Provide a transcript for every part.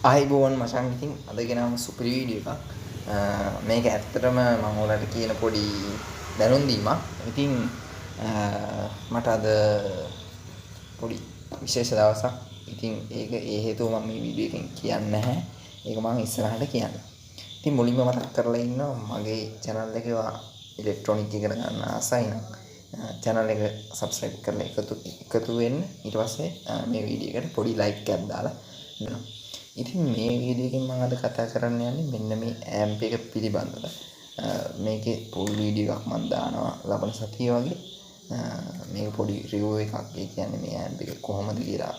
ආයිබෝන් මචං ඉතින් අද ගෙනාම සුපිරි වීඩියෝ එකක්. මේක ඇත්තටම මම ඔයාලට කියන පොඩි දැනුම් දීමක්. ඉතින් මට අද පොඩි විශේෂ දවසක්. ඉතින් ඒක ඒ හේතුව මම මේ වීඩියෝ එකෙන් කියන්නේ නැහැ. ඒක මම ඉස්සරහට කියන්නම්. ඉතින් මුලින්ම මතක් කරලා ඉන්නවා මගේ channel එකේ ඉලෙක්ට්‍රොනික ඉගෙන ගන්න ආසයි නම් channel එක subscribe කරලා එකතු වෙන්න. ඊට පස්සේ මේ වීඩියෝ එකට පොඩි like එකක් දාලා ඉන්නවා. ඉතින් මේ වීඩියෝ එකෙන් මම අද කතා කරන්න යන්නේ මෙන්න මේ amp එක පිළිබඳව. මේකේ full වීඩියෝ එකක් මම දානවා ලබන සතියේ වගේ. මේක පොඩි review එකක්. ඒ කියන්නේ මේ amp එක කොහොමද කියලා.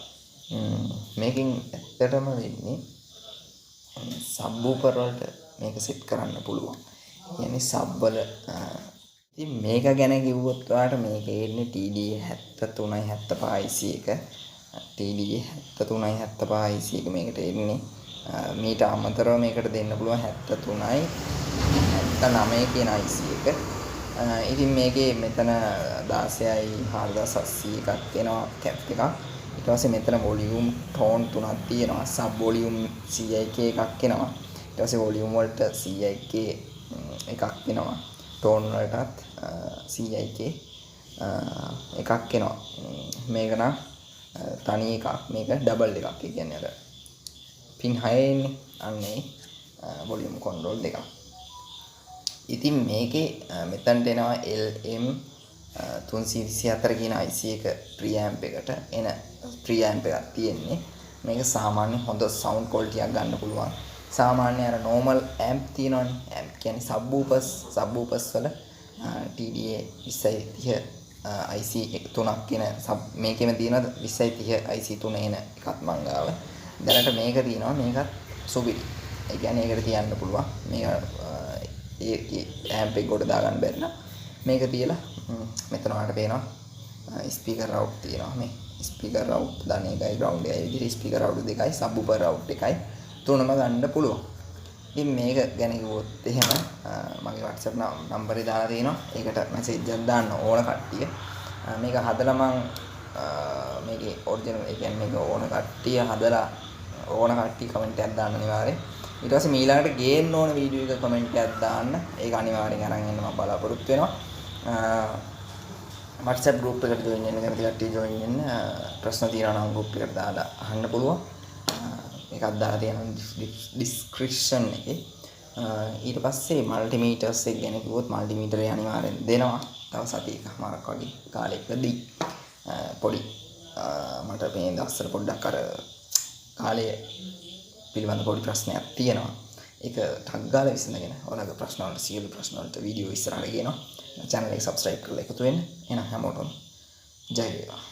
මේකෙන් ඇත්තටම වෙන්නේ subwoofer වලට මේක set කරන්න පුළුවන්. කියන්නේ sub වල ඉතින් මේක ගැන කිව්වොත් ඔයාලට මේකේ ඉන්නේ TDA 7375 IC එක. TDA 7375 IC එක මේකට එන්නේ. මීට අමතරව මේකට දෙන්න පුළුවන් 73යි 79 කියන IC එක. ඉතින් මේකේ මෙතන 16යි 4700 එකක් එනවා කැප් එකක්. ඊට පස්සේ මෙතන වොලියුම් ටෝන් තුනක් තියෙනවා. සබ් වොලියුම් CIK එකක් එනවා. ඊට පස්සේ වොලියුම් වලට CIK එකක් එනවා. ටෝන් වලටත් CIK එකක් එනවා. මේක නම් තනි එකක්. මේක ඩබල් එකක්. ඒ කියන්නේ අර පින් 6 එන්නේ. අන්නේ වොලියුම් කන්ට්‍රෝල් දෙකක්. ඉතින් මේකේ මෙතනට එනවා LM 324 කියන IC එක preamp එකට එන preamp එකක් තියෙන්නේ. මේක සාමාන්‍ය හොඳ sound quality එකක් ගන්න පුළුවන්. සාමාන්‍ය අර normal amp තියෙනවනේ. amp කියන්නේ subwoofers වල TDA 2030 IC තුනක් කියන මේකෙම තියෙනවා 2030 IC තුන එන එකක් මං ගාව. දැනට මේක තියෙනවා. මේකත් සුපිරි. ඒ කියන්නේ ඒකට තියන්න පුළුවන්. මේක ඒ amp එක කොට දාගන්න බැරි නම් මේක තියලා මෙතන ඔයාලට පේනවා ස්පීකර් රවුට් තියෙනවා. මේ ස්පීකර් රවුට් දාන එකයි ග්‍රවුන්ඩ් එකයි විදිහට ස්පීකර් රවුට් දෙකයි සබ්වූෆර් රවුට් එකයි තුනම ගන්න පුළුවන්. ඉතින් මේක ගැන කිව්වොත් එහෙම මගේ WhatsApp නම්බරේ දාලා තියෙනවා. ඒකට මැසේජ් එකක් දාන්න ඕන කට්ටිය. මේක හදලා මම මේකේ ඔරිජිනල් ඒ කියන්නේ මේක ඕන කට්ටිය හදලා ඕන කට්ටිය කමෙන්ට් එකක් දාන්න අනිවාර්යෙන්. ඊට පස්සේ මීළඟට ගේන්න ඕන වීඩියෝ එක කමෙන්ට් එකක් දාන්න. ඒක අනිවාර්යෙන් අරන් එන්න මම බලාපොරොත්තු වෙනවා. WhatsApp group එකට join වෙන්න කැමති කට්ටිය join වෙන්න. ප්‍රශ්න තියෙනවා නම් group එකට දාලා අහන්න පුළුවන්. එකක් දාලා තියෙනවා description එකේ. ඊට පස්සේ multimeters එක ගැන කිව්වොත් multimeter එක අනිවාර්යෙන් දෙනවා. තව සතියකමාරක් වගේ කාලයකදී පොඩි මට මේ දවස්වල පොඩ්ඩක් අර කාලය පිළිබඳ පොඩි ප්‍රශ්නයක් තියෙනවා. ඒක ටග් ගාලා විසඳගෙන ඔයාලගේ ප්‍රශ්න වලට සියලු ප්‍රශ්න වලට වීඩියෝ ඉස්සරහට ගේනවා. channel එක subscribe කරලා එකතු වෙන්න. එහෙනම් හැමෝටම ජය වේවා.